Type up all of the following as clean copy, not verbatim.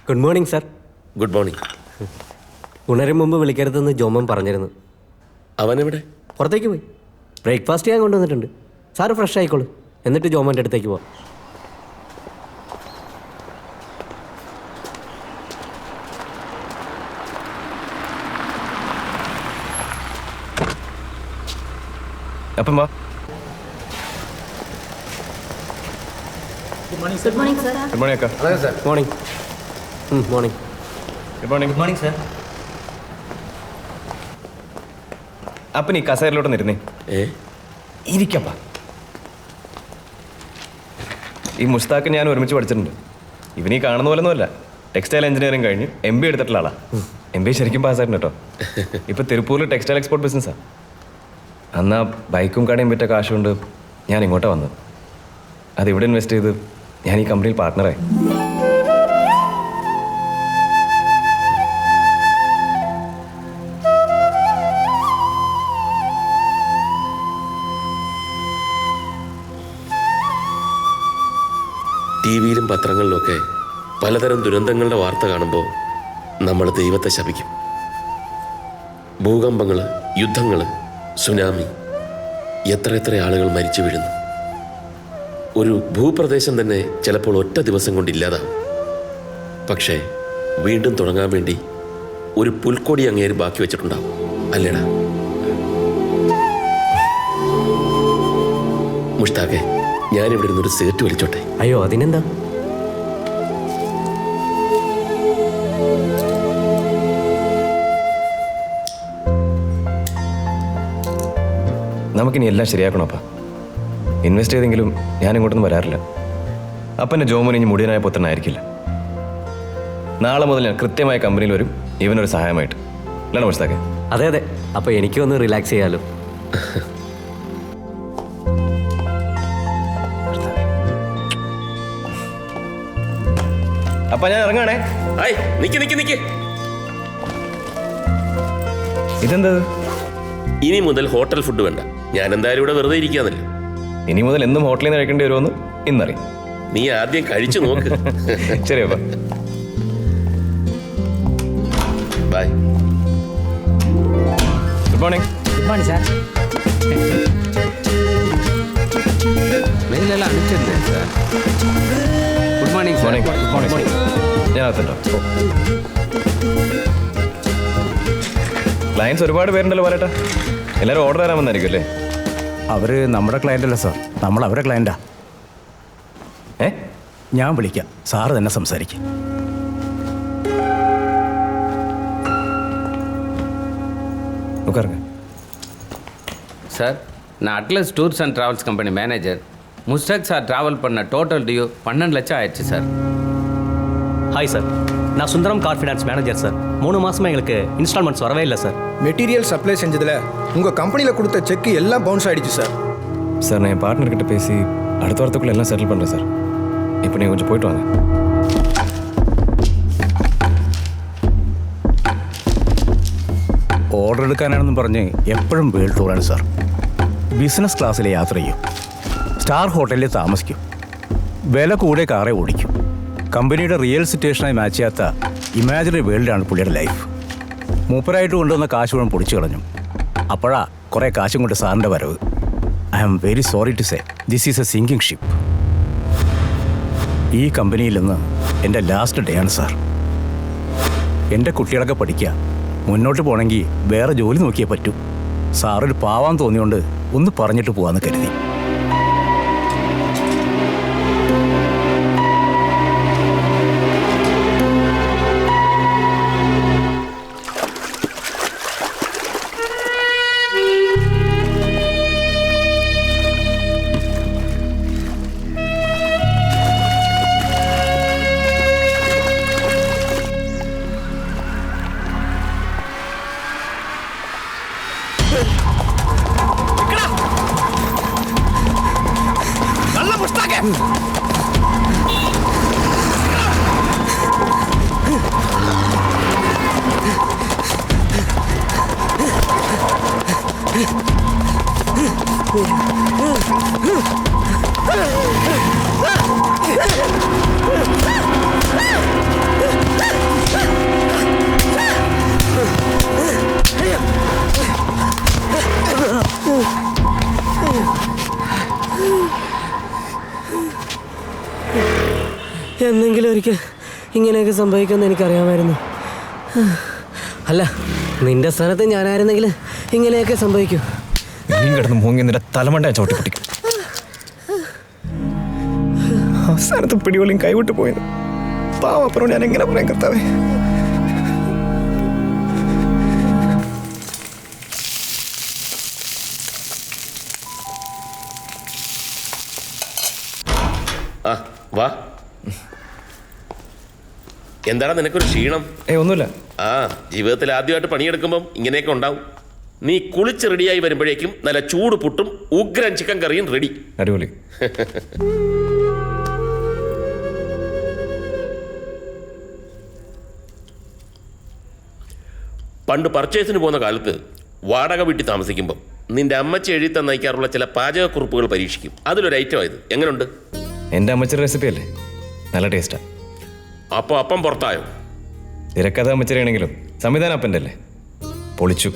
Good morning sir. Good morning. ഉണരും മുമ്പ് വിളിക്കരുതെന്ന് ജോമൻ പറഞ്ഞിരുന്നു. അവനെവിടെ? പുറത്തേക്ക് പോയി. ബ്രേക്ക്ഫാസ്റ്റ് ഞാൻ കൊണ്ടുവന്നിട്ടുണ്ട്. സാറ് ഫ്രഷ് ആയിക്കോളൂ, എന്നിട്ട് ജോമൻ്റെ അടുത്തേക്ക് പോവാം. അപ്പം വാ. Good morning, sir. Good morning അക്ക. Morning. Morning. Good morning. Good morning, sir. അപ്പം നീ കസേരയിലോട്ട് ഇരുന്നേ. ഇരിക്കപ്പാ. ഈ മുസ്താഖ് ഞാൻ ഒരുമിച്ച് പഠിച്ചിട്ടുണ്ട്. ഇവനീ കാണുന്ന പോലെ ഒന്നുമല്ല. ടെക്സ്റ്റൈൽ എഞ്ചിനീയറിംഗ് കഴിഞ്ഞ് MBA എടുത്തിട്ടുള്ള ആളാ. MBA ശരിക്കും പാസ്സായിരുന്നു കേട്ടോ. ഇപ്പം തിരുപ്പൂരിൽ ടെക്സ്റ്റൈൽ എക്സ്പോർട്ട് ബിസിനസ്സാണ്. അന്ന് ആ ബൈക്കും കടയും വിറ്റ കാശുകൊണ്ട് ഞാൻ ഇങ്ങോട്ടാണ് വന്നത്. അതിവിടെ ഇൻവെസ്റ്റ് ചെയ്ത് ഞാൻ ഈ കമ്പനിയിൽ പാർട്ട്ണറായി. TV-യിലും പത്രങ്ങളിലുമൊക്കെ പലതരം ദുരന്തങ്ങളുടെ വാർത്ത കാണുമ്പോൾ നമ്മൾ ദൈവത്തെ ശപിക്കും. ഭൂകമ്പങ്ങൾ, യുദ്ധങ്ങൾ, സുനാമി, എത്ര ആളുകൾ മരിച്ചു വീഴുന്നു. ഒരു ഭൂപ്രദേശം തന്നെ ചിലപ്പോൾ ഒറ്റ ദിവസം കൊണ്ട് ഇല്ലാതാവും. പക്ഷേ വീണ്ടും തുടങ്ങാൻ വേണ്ടി ഒരു പുൽക്കൊടി അങ്ങേര് ബാക്കി വെച്ചിട്ടുണ്ടാവും, അല്ലേടാ? മുഷ്താഖെ, ഞാനിവിടെ ഇരുന്നൊരു സിഗരറ്റ് വലിച്ചോട്ടെ? അയ്യോ, അതിനെന്താ? നമുക്കിനി എല്ലാം ശരിയാക്കണം അപ്പാ. ഇൻവെസ്റ്റ് ചെയ്തെങ്കിലും ഞാൻ ഇങ്ങോട്ടൊന്നും വരാറില്ല. അപ്പൻ്റെ ജോമോൻ ഇനി മുടിയനായ പുത്രനായിരിക്കില്ല. നാളെ മുതൽ ഞാൻ കൃത്യമായ കമ്പനിയിൽ വരും, ഇവനൊരു സഹായമായിട്ട്. അല്ലാണ്ട് മുസ്താഖെ? അതെ അതെ. അപ്പോൾ എനിക്കൊന്ന് റിലാക്സ് ചെയ്യാലോ. അപ്പം ഞാൻ ഇറങ്ങാണേ. നിക്ക്. ഇതെന്താ? ഇനി മുതൽ ഹോട്ടൽ ഫുഡ് വേണ്ട. ഞാൻ എന്തായാലും ഇവിടെ വെറുതെ ഇരിക്കാന്നല്ലോ. ഇനി മുതൽ എന്നും ഹോട്ടലിൽ നിന്ന് കഴിക്കേണ്ടി വരുമെന്ന് ഇന്നറിയും. നീ ആദ്യം കഴിച്ചു നോക്ക്. ശരി അപ്പാ. Bye. Good morning. Good morning, sir. മെയിലെല്ലാം അണിച്ചിരുന്നേ സാർ. Good morning. മോർണിംഗ്. ഞാൻ അകത്തുണ്ടോ? ക്ലയൻസ് ഒരുപാട് പേരുണ്ടല്ലോ പറയട്ടെ. എല്ലാവരും ഓർഡർ തരാൻ വന്നായിരിക്കും അല്ലേ? അവർ നമ്മുടെ ക്ലയൻ്റ് അല്ല സാർ, നമ്മൾ അവരെ ക്ലയൻ്റാ. ഞാൻ വിളിക്കാം, സാറ് തന്നെ സംസാരിക്കും. சார், நான் atlas tours and travels company manager. Mushtaq sir travel பண்ண டோட்டல் டியூ 12 லட்சம் ஆயிடுச்சு சார். ஹாய் சார், நான் Sundaram car finance manager sir. 3 மாதமாக எங்களுக்கு இன்ஸ்டால்மெண்ட்ஸ் வரவே இல்லை சார். மெட்டீரியல் சப்ளை செஞ்சதில் உங்கள் கம்பெனியில் கொடுத்த செக் எல்லாம் பவுன்ஸ் ஆகிடுச்சு சார். சார், நான் என் பார்ட்னர்கிட்ட பேசி அடுத்த வாரத்துக்குள்ளே எல்லாம் செட்டில் பண்ணுறேன் சார். இப்போ நீங்கள் கொஞ்சம் போயிட்டு வாங்க. ഓർഡർ എടുക്കാനാണെന്നും പറഞ്ഞ് എപ്പോഴും വേൾഡ് ടൂറാണ് സാർ. ബിസിനസ് ക്ലാസ്സിലെ യാത്ര ചെയ്യും, സ്റ്റാർ ഹോട്ടലിൽ താമസിക്കും, വില കൂടെ കാറേ ഓടിക്കും. കമ്പനിയുടെ റിയൽ സിറ്റുവേഷനായി മാച്ച് ചെയ്യാത്ത ഇമാജിനറി വേൾഡാണ് പുള്ളിയുടെ ലൈഫ്. മൂപ്പരായിട്ട് കൊണ്ടുവന്ന കാശ് മുഴുവൻ പൊടിച്ചു കളഞ്ഞു. അപ്പോഴാ കുറേ കാശും കൊണ്ട് സാറിൻ്റെ വരവ്. I am very sorry to say this is a sinking ship. ഈ കമ്പനിയിൽ നിന്ന് എൻ്റെ ലാസ്റ്റ് ഡേ ആണ് സാർ. എൻ്റെ കുട്ടികളൊക്കെ പഠിക്കുക, മുന്നോട്ട് പോകണമെങ്കിൽ വേറെ ജോലി നോക്കിയേ പറ്റൂ. സാറൊരു പാവാൻ തോന്നിയോണ്ട് ഒന്ന് പറഞ്ഞിട്ട് പോവാന്ന് കരുതി. എന്തെങ്കിലും ഒരിക്കൽ ഇങ്ങനെയൊക്കെ സംഭവിക്കുമെന്ന് എനിക്കറിയാമായിരുന്നു. അല്ല, നിന്റെ സ്ഥാനത്ത് ഞാനായിരുന്നെങ്കിൽ ഇങ്ങനെയൊക്കെ സംഭവിക്കൂ. നീ കിടന്ന് മൂങ്ങി നിന്റെ തലമണ്ട ചവിട്ടി പൊട്ടിക്കും. അവസാനത്ത് പിടിവലിയും കൈവിട്ട് പോയത് പാവപ്പുറം ഞാൻ എങ്ങനെ പറയാൻ കർത്താവേ. ആ വാ. എന്താണ് നിനക്കൊരു ക്ഷീണം? ഒന്നുമില്ല. ആ, ജീവിതത്തിൽ ആദ്യമായിട്ട് പണിയെടുക്കുമ്പം ഇങ്ങനെയൊക്കെ ഉണ്ടാവും. നീ കുളിച്ച് റെഡിയായി വരുമ്പോഴേക്കും നല്ല ചൂട് പുട്ടും ഉഗ്രൻ ചിക്കൻ കറിയും റെഡി. അടിപൊളി. പണ്ട് പർച്ചേസിന് പോകുന്ന കാലത്ത് വാടക വീട്ടിൽ താമസിക്കുമ്പം നിന്റെ അമ്മച്ചി എഴുതി തന്നയക്കാറുള്ള ചില പാചകക്കുറിപ്പുകൾ പരീക്ഷിക്കും. അതിലൊരു ഐറ്റമായത്. എങ്ങനെയുണ്ട്? എൻ്റെ അമ്മച്ചിയുടെ റെസിപ്പി അല്ലേ, നല്ല ടേസ്റ്റാ. അപ്പോൾ അപ്പം പുറത്തായോ? തിരക്കഥ അമ്മച്ചിരിയാണെങ്കിലും സംവിധാനം അപ്പൻ്റെ അല്ലേ, പൊളിച്ചു.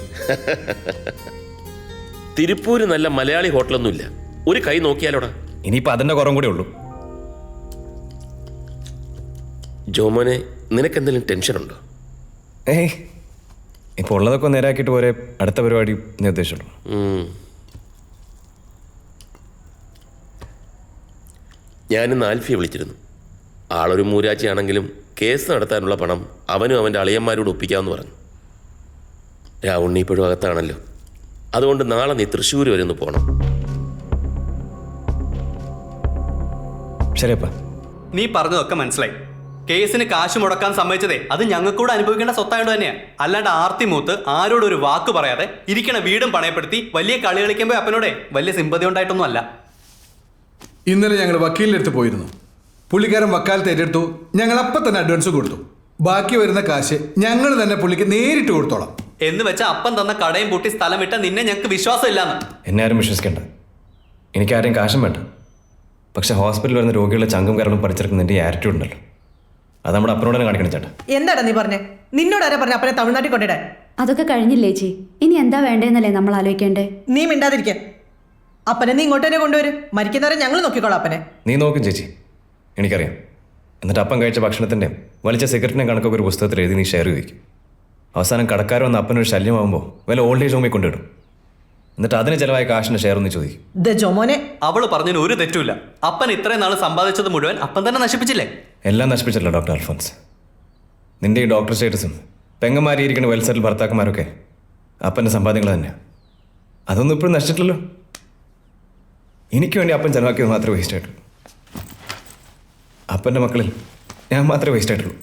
തിരുപ്പൂര് നല്ല മലയാളി ഹോട്ടലൊന്നുമില്ല. ഒരു കൈ നോക്കിയാലോടാ. ഇനിയിപ്പോൾ അതിൻ്റെ കുറവും കൂടെ ഉള്ളൂ. ജോമോനെ, നിനക്കെന്തെങ്കിലും ടെൻഷനുണ്ടോ? ഏയ്, ഇപ്പോൾ ഉള്ളതൊക്കെ നേരാക്കിയിട്ട് പോരെ അടുത്ത പരിപാടി ഞാൻ ഉദ്ദേശിച്ചുള്ളൂ. ഞാനിന്ന് ആൽഫിയെ വിളിച്ചിരുന്നു. ആളൊരു മൂരാച്ചിയാണെങ്കിലും കേസ് നടത്താനുള്ള പണം അവനും അവൻ്റെ അളിയന്മാരോട് ഒപ്പിക്കാമെന്ന് പറഞ്ഞു. രാവുണ്ണി ഇപ്പോഴും അകത്താണല്ലോ. അതുകൊണ്ട് നാളെ നീ തൃശ്ശൂർ വരെ ഒന്ന് പോകണം. ശരിയപ്പാ. നീ പറഞ്ഞതൊക്കെ മനസ്സിലായി. കേസിന് കാശ് മുടക്കാൻ സമ്മതിച്ചതേ അത് ഞങ്ങൾക്കൂടെ അനുഭവിക്കേണ്ട സ്വത്തായോണ്ട് തന്നെയാ. അല്ലാണ്ട് ആർത്തി മൂത്ത് ആരോടും ഒരു വാക്ക് പറയാതെ ഇരിക്കണ വീടും പണയപ്പെടുത്തി വലിയ കളി കളിക്കുമ്പോൾ അപ്പനോടെ വലിയ സിമ്പതി ഉണ്ടായിട്ടൊന്നും അല്ല. ഇന്നലെ ഞങ്ങൾ വക്കീലിൻ്റെ അടുത്ത് പോയിരുന്നു. പുള്ളിക്കാരൻ വക്കാലത്ത് ഏറ്റെടുത്തു. ഞങ്ങൾ അപ്പം തന്നെ അഡ്വാൻസ് കൊടുത്തു. ബാക്കി വരുന്ന കാശ് ഞങ്ങൾ തന്നെ പുള്ളിക്ക് നേരിട്ട് കൊടുത്തോളാം എന്ന് വെച്ചാൽ അപ്പൻ തന്ന കടയും പൂട്ടി സ്ഥലം വിട്ട നിന്നെ ഞങ്ങൾക്ക് വിശ്വാസം ഇല്ലാന്ന്. എന്നെ ആരും വിശ്വസിക്കേണ്ട. എനിക്കാരെയും കാശും വേണ്ട. പക്ഷെ ഹോസ്പിറ്റലിൽ വരുന്ന രോഗികളെ ചങ്കും കരളും പഠിച്ചെടുക്കുന്ന എൻ്റെ ആറ്റിറ്റ്യൂഡ് ഉണ്ടല്ലോ, അത് നമ്മുടെ അപ്പനോട് തന്നെ കാണിക്കണം ചേട്ടാ. എന്താടാ നീ പറഞ്ഞേ? നിന്നോട് ആരാ പറഞ്ഞ അപ്പനെ തമിഴ്നാട്ടിൽ കൊണ്ടിടാൻ? അതൊക്കെ കഴിഞ്ഞില്ലേ ചേച്ചി, ഇനി എന്താ വേണ്ടതെന്നല്ലേ നമ്മൾ ആലോചിക്കേണ്ടേ. നീ മിണ്ടാതിരിക്കാൻ. അപ്പനെ നീ ഇങ്ങോട്ട് തന്നെ കൊണ്ടുവരും. മരിക്കുന്നവരെ ഞങ്ങൾ നോക്കിക്കോളാം അപ്പനെ. നീ നോക്കും ചേച്ചി, എനിക്കറിയാം. എന്നിട്ട് അപ്പം കഴിച്ച ഭക്ഷണത്തിൻ്റെയും വലിച്ച സിഗരറ്റിൻ്റെയും കണക്കൊക്കെ ഒരു പുസ്തകത്തിൽ എഴുതി നീ ഷെയർ ചെയ്യിക്കും. അവസാനം കടക്കാർ വന്ന് അപ്പനൊരു ശല്യമാകുമ്പോൾ വല്ല ഓൾഡ് ഏജ് ഹോമിൽ കൊണ്ടിടും. എന്നിട്ട് അതിന് ചിലവായ കാശിൻ്റെ ഷെയർ ഒന്ന് ചോദിക്കും. ജോമോനെ, അവള് പറഞ്ഞതിന് ഒരു തെറ്റുമില്ല. അപ്പൻ ഇത്രയും നാൾ സമ്പാദിച്ചത് മുഴുവൻ അപ്പൻ തന്നെ നശിപ്പിച്ചില്ലേ? എല്ലാം നശിപ്പിച്ചല്ലോ ഡോക്ടർ അൽഫോൻസ്. നിന്റെ ഈ ഡോക്ടർ സ്റ്റേറ്റസും പെങ്ങന്മാരിയിരിക്കുന്ന വെൽ സെറ്റിൽ ഭർത്താക്കന്മാരൊക്കെ അപ്പൻ്റെ സമ്പാദ്യങ്ങൾ തന്നെയാണ്. അതൊന്നും ഇപ്പോഴും നശിച്ചിട്ടില്ലല്ലോ. എനിക്ക് വേണ്ടി അപ്പൻ ചെലവാക്കിയത് മാത്രമേ വേസ്റ്റ് ആയിട്ടുള്ളൂ. അപ്പൻ്റെ മക്കളിൽ ഞാൻ മാത്രമേ വേസ്റ്റ് ആയിട്ടുള്ളൂ.